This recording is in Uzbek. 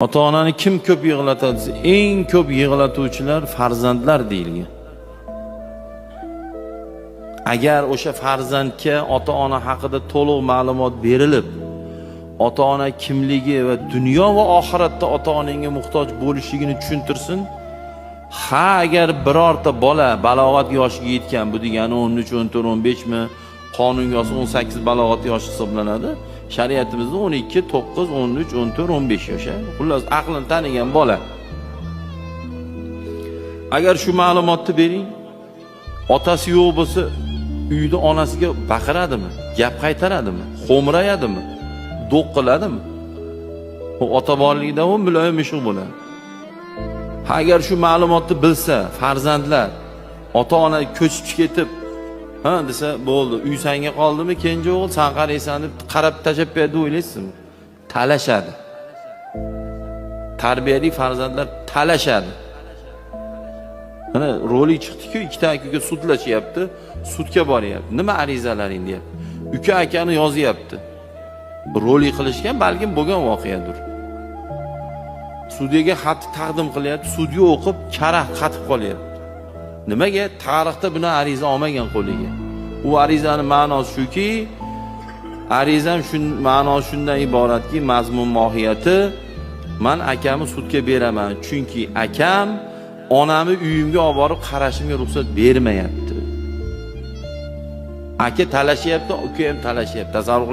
Ota-onani kim ko'p yig'latadi desa, eng ko'p yig'latuvchilar farzandlar deyilgan. Agar o'sha farzandga ota-ona haqida to'liq ma'lumot berilib, ota-ona kimligi va dunyo va oxiratda ota-onangga muhtoj bo'lishligini tushuntirsin. Agar birorta bola balog'at yoshiga yetgan, bu degani 13, 14, 15 mi, qonunga 18 balog'at yoshi hisoblanadi. Shariatimizda 12, 9, 13, 14, 15 yosh. Xullas aqlini tanigan bola. Agar shu ma'lumotni bering, otasi yo'q bo'lsa, uyda onasiga baqiradimi, gap qaytaradimi, xo'mrayadimi, do'q qiladimi? Bu ota borligida u muloyim mishiq bo'ladi. Agar shu ma'lumotni bilsa, farzandlar ota-ona ko'chib ketib, desa bo'ldi, uy senga qoldimi, kenja o'g'il, sen qaraysan deb qarab tashab berdi o'ylaysizmi? Talashadi. Tarbiyali farzandlar talashadi. Mana rolik chiqdi-ku, ikkita akaga sudlashyapti, sudga boryapti. Nima arizalaring deyapti. Uka akani yozyapti. Rolik qilishgan balkim bo'lgan voqeadir. Sudyaga xat taqdim qilyapti, sudya o'qib, karax qatib qolyapti. Nimaga? Tarixda buni ariza olmagan qo'liga. U arizani ma'nosi shuki, arizam ma'nosi shundan iboratki, mazmun mohiyati, men akamni sudga beraman, chunki akam onamni uyimga olib borib qarashimga ruxsat bermayapti. Aka talashyapti, uka ham talashyapti. Tasavvur